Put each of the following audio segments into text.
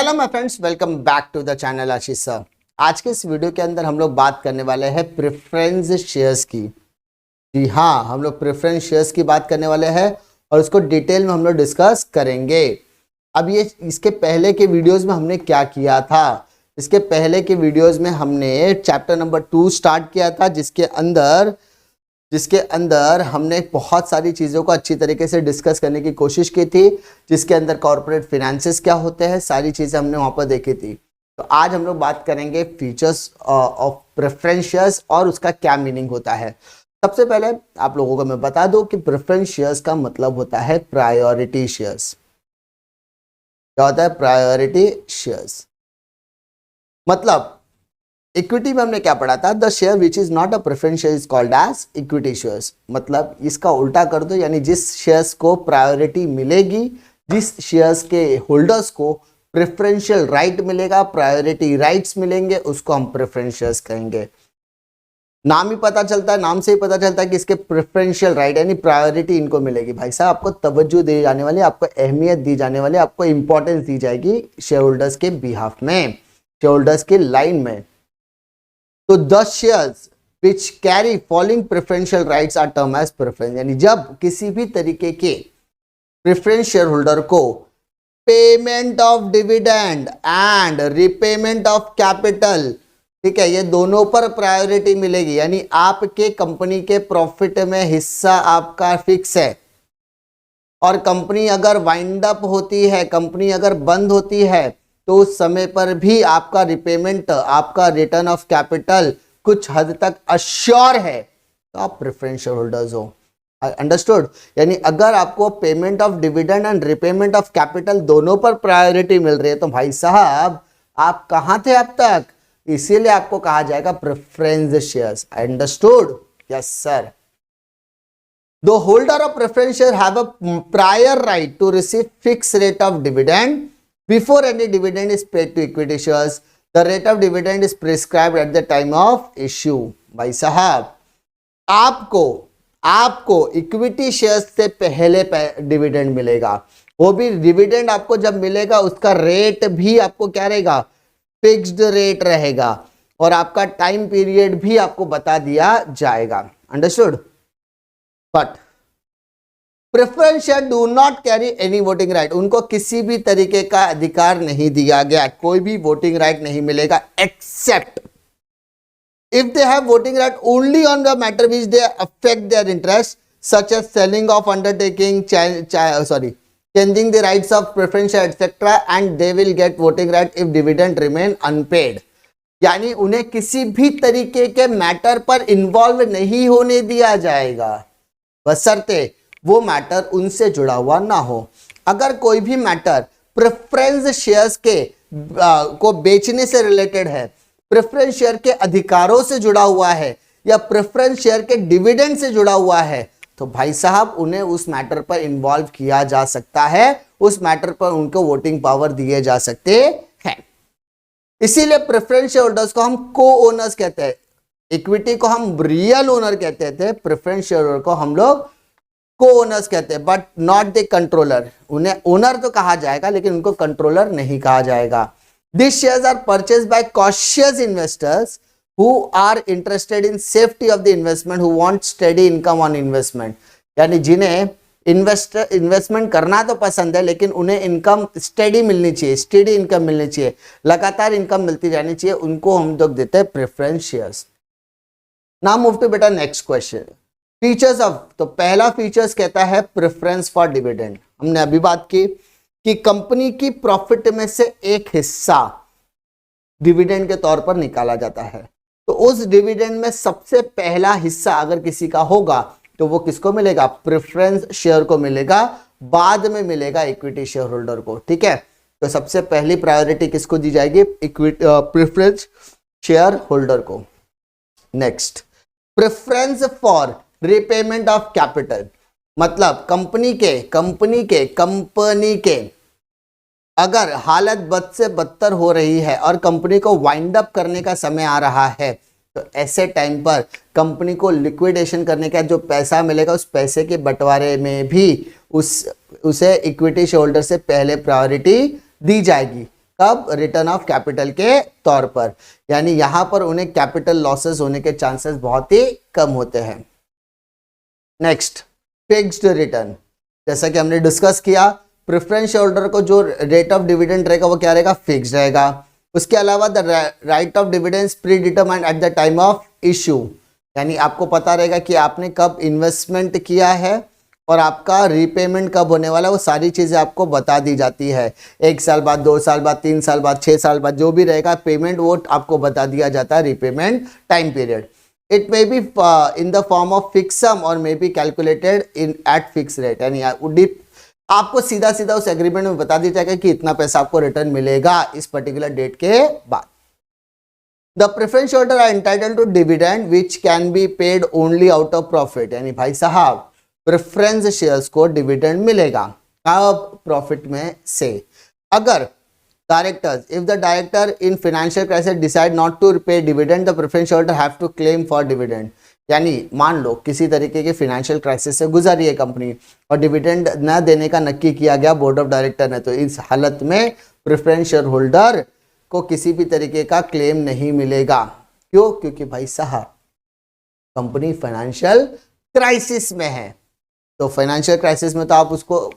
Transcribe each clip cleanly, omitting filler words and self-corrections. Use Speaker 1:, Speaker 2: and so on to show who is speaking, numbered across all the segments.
Speaker 1: Hello my friends, welcome back to the channel Ashish sir. आज के इस वीडियो के अंदर हम लोग बात करने वाले हैं प्रेफरेंस शेयर्स की। जी हाँ, हम लोग प्रेफरेंस शेयर्स की बात करने वाले हैं और उसको डिटेल में हम लोग डिस्कस करेंगे। अब ये इसके पहले के वीडियोस में हमने क्या किया था, इसके पहले के वीडियोस में हमने चैप्टर नंबर 2 स्टार्ट किया था, जिसके अंदर हमने बहुत सारी चीज़ों को अच्छी तरीके से डिस्कस करने की कोशिश की थी, जिसके अंदर कॉर्पोरेट फाइनेंसेस क्या होते हैं, सारी चीज़ें हमने वहाँ पर देखी थी। तो आज हम लोग बात करेंगे फीचर्स ऑफ प्रेफरेंस शेयर्स और उसका क्या मीनिंग होता है। सबसे पहले आप लोगों को मैं बता दूं कि प्रेफरेंस शेयर्स का मतलब होता है प्रायोरिटी शेयर्स। क्या होता है प्रायोरिटी शेयर्स? मतलब इक्विटी में हमने क्या पढ़ा था, the share which is not a preference share is called as equity shares. मतलब इसका उल्टा कर दो, यानी जिस शेयर्स को प्रायोरिटी मिलेगी, जिस शेयर्स के होल्डर्स को प्रेफरेंशियल राइट मिलेगा, प्रायोरिटी राइट्स मिलेंगे, उसको हम प्रेफरेंस शेयर्स कहेंगे। नाम ही पता चलता है, नाम से ही पता चलता है कि इसके प्रेफरेंशियल राइट यानी प्रायोरिटी इनको मिलेगी। भाई साहब, आपको तवज्जो दी जाने वाली, आपको अहमियत दी जाने वाली, आपको इंपॉर्टेंस दी जाएगी शेयर होल्डर्स के बिहाफ में, शेयर होल्डर्स के लाइन में। तो the shares which carry following preferential rights are term as preference. यानी जब किसी भी तरीके के प्रेफरेंस शेयर होल्डर को payment of dividend and repayment of capital, ठीक है, ये दोनों पर प्रायोरिटी मिलेगी। यानी आपके कंपनी के प्रॉफिट में हिस्सा आपका फिक्स है और कंपनी अगर वाइंड अप होती है, कंपनी अगर बंद होती है, तो उस समय पर भी आपका रिपेमेंट, आपका रिटर्न ऑफ कैपिटल कुछ हद तक अश्योर है, तो आप प्रेफरेंस शेयर होल्डर्स हो। अंडरस्टूड? यानी अगर आपको payment of dividend and repayment of capital दोनों पर प्रायोरिटी मिल रही है, तो भाई साहब आप कहां थे अब तक, इसीलिए आपको कहा जाएगा preference shares. Understood? Yes sir. The holder of preference share have a prior right to receive fix rate of dividend before any dividend is paid to equity shares. The rate of dividend is prescribed at the time of issue. भाई साहब, आपको equity shares से पहले dividend मिलेगा। वो भी dividend आपको जब मिलेगा उसका रेट भी आपको क्या रहेगा, फिक्स्ड रेट रहेगा, और आपका टाइम पीरियड भी आपको बता दिया जाएगा। Understood? But preference share do not carry any voting right. उनको किसी भी तरीके का अधिकार नहीं दिया गया, कोई भी वोटिंग राइट नहीं मिलेगा, except if they have voting right only on the matter which they affect their interest, such as selling of undertaking, changing the rights of preference share etcetera, and they will get voting right if dividend remain unpaid. यानी उन्हें किसी भी तरीके के matter पर involve नहीं होने दिया जाएगा, बशर्ते वो मैटर उनसे जुड़ा हुआ ना हो। अगर कोई भी मैटर प्रेफरेंस शेयर्स के को बेचने से रिलेटेड है, प्रेफरेंस शेयर के अधिकारों से जुड़ा हुआ है, या प्रेफरेंस शेयर के डिविडेंड से जुड़ा हुआ है, तो भाई साहब उन्हें उस मैटर पर इन्वॉल्व किया जा सकता है, उस मैटर पर उनको वोटिंग पावर दिए जा सकते हैं। इसीलिए प्रेफरेंस शेयर होल्डर्स को हम को ओनर्स कहते हैं, इक्विटी को हम रियल ओनर कहते थे, प्रेफरेंस शेयर होल्डर को हम लोग को ओनर्स कहते हैं, बट नॉट द कंट्रोलर। उन्हें ओनर तो कहा जाएगा लेकिन उनको कंट्रोलर नहीं कहा जाएगा। This shares are purchased by cautious investors who are interested in safety of the investment, who want steady income on investment. यानी जिन्हें इन्वेस्टमेंट करना तो पसंद है, लेकिन उन्हें इनकम स्टेडी मिलनी चाहिए, स्टेडी इनकम मिलनी चाहिए, लगातार इनकम मिलती रहनी चाहिए, उनको हम लोग देते हैं preference shares. Now move to बेटा नेक्स्ट क्वेश्चन, फीचर्स ऑफ। तो पहला फीचर्स कहता है प्रेफरेंस फॉर डिविडेंड। हमने अभी बात की कि कंपनी की प्रॉफिट में से एक हिस्सा डिविडेंड के तौर पर निकाला जाता है, तो उस डिविडेंड में सबसे पहला हिस्सा अगर किसी का होगा तो वो किसको मिलेगा, प्रेफरेंस शेयर को मिलेगा, बाद में मिलेगा इक्विटी शेयर होल्डर को। ठीक है, तो सबसे पहली प्रायोरिटी किसको दी जाएगी, प्रेफरेंस शेयर होल्डर को। Next, preference for repayment of capital. मतलब कंपनी के अगर हालत बद से बदतर हो रही है और कंपनी को वाइंड अप करने का समय आ रहा है, तो ऐसे टाइम पर कंपनी को लिक्विडेशन करने का जो पैसा मिलेगा, उस पैसे के बंटवारे में भी उसे इक्विटी शेयर होल्डर से पहले प्रायोरिटी दी जाएगी। कब? रिटर्न ऑफ कैपिटल के तौर पर, यानी यहां पर उन्हें कैपिटल लॉसेस होने के चांसेस बहुत ही कम होते हैं। Next, fixed return. जैसा कि हमने डिस्कस किया, प्रेफरेंस शेयर होल्डर को जो रेट ऑफ डिविडेंड रहेगा वो क्या रहेगा? फिक्स रहेगा। उसके अलावा the right of dividends pre determined at the time of issue, यानी आपको पता रहेगा कि आपने कब इन्वेस्टमेंट किया है और आपका रीपेमेंट कब होने वाला है, वो सारी चीज़ें आपको बता दी जाती है। 1 साल बाद, 2 साल बाद, 3 साल बाद, 6 साल बाद, जो भी रहेगा पेमेंट वो आपको बता दिया जाता है, repayment time period. It may be in the form of fix sum or may be calculated in at fix rate, यानी आपको सीधा सीधा उस एग्रीमेंट में बता दिया जाएगा कि इतना पैसा आपको रिटर्न मिलेगा इस पर्टिकुलर डेट के बाद। The preference holder are entitled to dividend which can be paid only out of profit, यानी भाई साहब प्रेफरेंस शेयर्स को डिविडेंड मिलेगा अब प्रॉफिट में से। अगर directors, if the director in financial crisis decide not to pay dividend, the preference holder have to claim for dividend, यानी मान लो किसी तरीके के फाइनेंशियल क्राइसिस से गुजर रही है कंपनी और डिविडेंड न देने का नक्की किया गया बोर्ड ऑफ डायरेक्टर ने, तो इस हालत में प्रेफरेंस शेयर होल्डर को किसी भी तरीके का क्लेम नहीं मिलेगा। क्यों? क्योंकि भाई साहब कंपनी फाइनेंशियल क्राइसिस में है, तो फाइनेंशियल क्राइसिस में तो आप उसको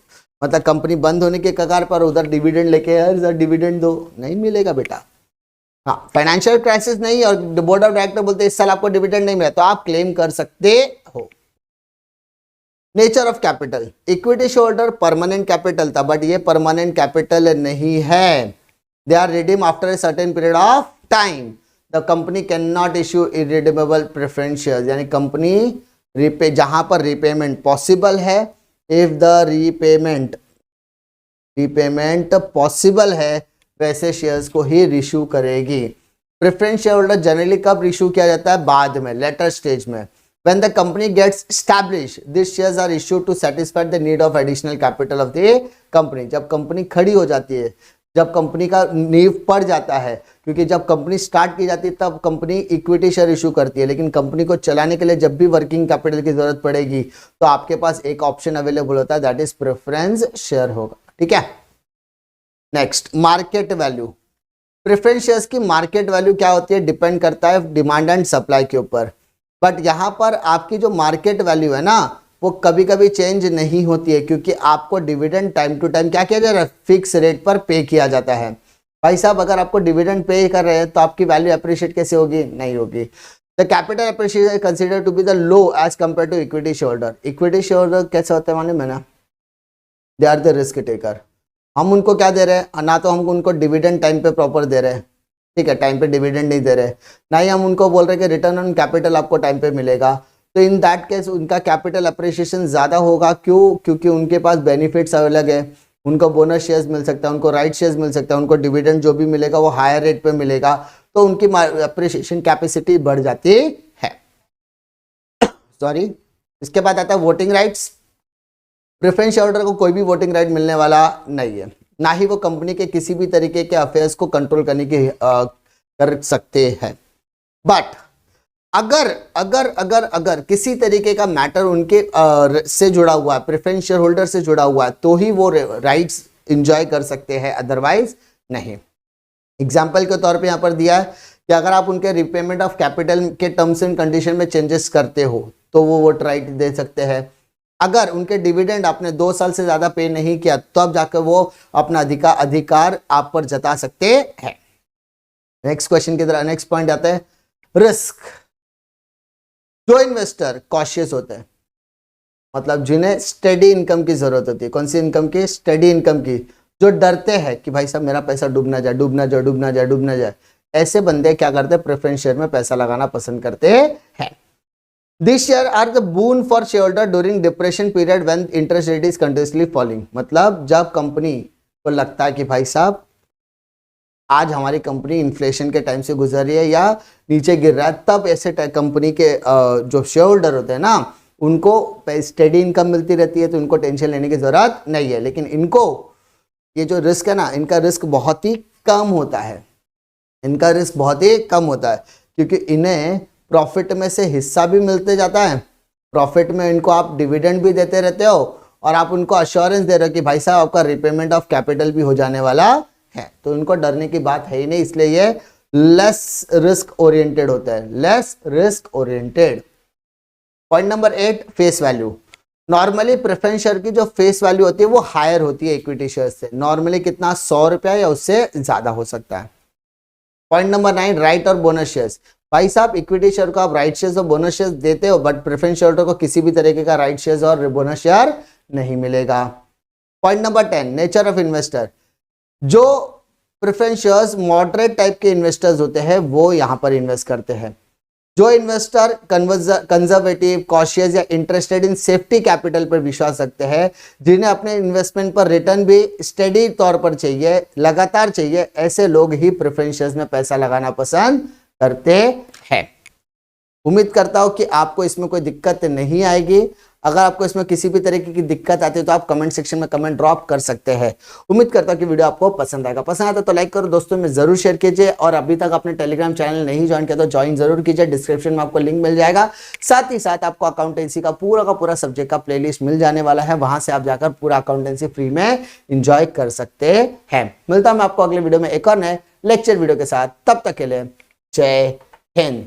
Speaker 1: मतलब कंपनी बंद होने के कगार पर उधर डिविडेंड लेके यार डिविडेंड दो, नहीं मिलेगा बेटा। हाँ, फाइनेंशियल क्राइसिस नहीं और बोर्ड ऑफ डायरेक्टर बोलते इस साल आपको डिविडेंड नहीं मिला, तो आप क्लेम कर सकते हो। Nature of capital, equity share holder permanent capital था, बट ये परमानेंट कैपिटल नहीं है। They are redeem after a certain period of time. The company can not issue irredeemable preference shares, यानी कंपनी जहां पर रिपेमेंट पॉसिबल है, if the repayment possible है, वैसे शेयर्स को ही रिश्यू करेगी। प्रेफरेंस शेयर होल्डर जनरली कब रिश्यू किया जाता है? बाद में, लेटर स्टेज में। When the company gets established, these shares are issued to satisfy the need of additional capital of the company. जब कंपनी खड़ी हो जाती है, जब कंपनी का नींव पड़ जाता है, क्योंकि जब कंपनी स्टार्ट की जाती है तब कंपनी इक्विटी शेयर इशू करती है, लेकिन कंपनी को चलाने के लिए जब भी वर्किंग कैपिटल की जरूरत पड़ेगी तो आपके पास एक ऑप्शन अवेलेबल होता है, दैट इज प्रेफरेंस शेयर होगा। ठीक है। Next, market value. Preference shares की मार्केट वैल्यू क्या होती है? डिपेंड करता है डिमांड एंड सप्लाई के ऊपर, बट यहाँ पर आपकी जो मार्केट वैल्यू है ना वो कभी कभी चेंज नहीं होती है, क्योंकि आपको डिविडेंड टाइम टू टाइम क्या किया जा रहा है? फिक्स रेट पर पे किया जाता है। भाई साहब अगर आपको डिविडेंड पे कर रहे हैं तो आपकी वैल्यू अप्रिशिएट कैसे होगी? नहीं होगी। The capital appreciation is considered to be the low as compare to equity share holder. Equity share holder कैसे होते हैं माने मैंने, they are the risk taker. हम उनको क्या दे रहे हैं? ना तो हम उनको डिविडेंड टाइम पे प्रॉपर दे रहे हैं, ठीक है, टाइम पे डिविडेंड नहीं दे रहे, ना ही हम उनको बोल रहे हैं कि रिटर्न ऑन कैपिटल आपको टाइम पे मिलेगा। तो इन दैट केस उनका कैपिटल अप्रिशिएशन ज़्यादा होगा। क्यों? क्योंकि उनके पास बेनिफिट्स अलग है, उनको बोनस शेयर्स मिल सकता है, उनको राइट शेयर्स मिल सकता है, उनको डिविडेंड जो भी मिलेगा वो हायर रेट पे मिलेगा, तो उनकी अप्रिशिएशन कैपेसिटी बढ़ जाती है। सॉरी, इसके बाद आता है voting rights. Preference share holder को कोई भी वोटिंग राइट मिलने वाला नहीं है, ना ही वो कंपनी के किसी भी तरीके के अफेयर्स को कंट्रोल करने की कर सकते हैं। बट अगर अगर अगर अगर किसी तरीके का मैटर उनके से जुड़ा हुआ है, प्रेफरेंस शेयर होल्डर से जुड़ा हुआ है, तो ही वो राइट्स एंजॉय कर सकते हैं, अदरवाइज नहीं। एग्जाम्पल के तौर पे यहाँ पर दिया है कि अगर आप उनके रिपेमेंट ऑफ कैपिटल के टर्म्स एंड कंडीशन में चेंजेस करते हो तो वो वोट राइट दे सकते हैं। अगर उनके डिविडेंड आपने 2 साल से ज्यादा पे नहीं किया तो अब जाकर वो अपना अधिकार आप पर जता सकते हैं। नेक्स्ट क्वेश्चन की तरह नेक्स्ट पॉइंट आता है रिस्क। जो इन्वेस्टर कॉशियस होते हैं, मतलब जिन्हें स्टेडी इनकम की जरूरत होती है, कौन सी इनकम की? स्टेडी इनकम की। जो डरते हैं कि भाई साहब मेरा पैसा डूब ना जाए, डूब ना जाए, डूब ना जाए, डूब ना जाए, ऐसे बंदे क्या करते हैं? प्रेफरेंस शेयर में पैसा लगाना पसंद करते हैं। These shares are the boon for shareholder during depression period when interest rate is continuously falling। मतलब जब कंपनी को लगता है कि भाई साहब आज हमारी कंपनी इन्फ्लेशन के टाइम से गुजर रही है या नीचे गिर रहा है, तब ऐसे कंपनी के जो शेयर होल्डर होते हैं ना उनको स्टेडी इनकम मिलती रहती है, तो उनको टेंशन लेने की जरूरत नहीं है। लेकिन इनको ये जो रिस्क है ना, इनका रिस्क बहुत ही कम होता है, इनका रिस्क बहुत ही कम होता है, क्योंकि इन्हें प्रॉफिट में से हिस्सा भी मिलते जाता है, प्रॉफिट में इनको आप डिविडेंड भी देते रहते हो और आप उनको अश्योरेंस दे रहे हो कि भाई साहब आपका रिपेमेंट ऑफ कैपिटल भी हो जाने वाला हैं, तो इनको डरने की बात है ही नहीं, इसलिए ये लेस रिस्क ओरिएंटेड होता है, less risk oriented. Point number 8, face value. Normally preference share की जो फेस वैल्यू होती है वो हायर होती है इक्विटी शेयर से, नॉर्मली कितना 100 रुपया या उससे ज्यादा हो सकता है। पॉइंट नंबर 9, राइट और बोनस शेयर्स। भाई साहब इक्विटी शेयर को आप राइट शेयर्स और बोनस शेयर्स देते हो, बट प्रेफरेंस शेयर को किसी भी तरीके का राइट शेयर्स और बोनस शेयर नहीं मिलेगा। Point number 10, nature of investor. जो प्रेफरेंस शेयर्स मॉडरेट टाइप के इन्वेस्टर्स होते हैं वो यहां पर इन्वेस्ट करते हैं। जो इन्वेस्टर कंजर्वेटिव, कॉशियस या इंटरेस्टेड इन सेफ्टी कैपिटल पर विश्वास रखते हैं, जिन्हें अपने इन्वेस्टमेंट पर रिटर्न भी स्टेडी तौर पर चाहिए, लगातार चाहिए, ऐसे लोग ही प्रेफरेंस शेयर्स में पैसा लगाना पसंद करते हैं। उम्मीद करता हूं कि आपको इसमें कोई दिक्कत नहीं आएगी। अगर आपको इसमें किसी भी तरीके की दिक्कत आती है तो आप कमेंट सेक्शन में कमेंट ड्रॉप कर सकते हैं। उम्मीद करता हूं कि वीडियो आपको पसंद आएगा। पसंद आता तो लाइक करो, दोस्तों में जरूर शेयर कीजिए, और अभी तक आपने टेलीग्राम चैनल नहीं ज्वाइन किया तो ज्वाइन जरूर कीजिए, डिस्क्रिप्शन में आपको लिंक मिल जाएगा। साथ ही साथ आपको अकाउंटेंसी का पूरा सब्जेक्ट का प्लेलिस्ट मिल जाने वाला है, वहां से आप जाकर पूरा अकाउंटेंसी फ्री में एंजॉय कर सकते हैं। मिलता हूं मैं आपको अगले वीडियो में एक और नए लेक्चर वीडियो के साथ, तब तक के लिए जय हिंद।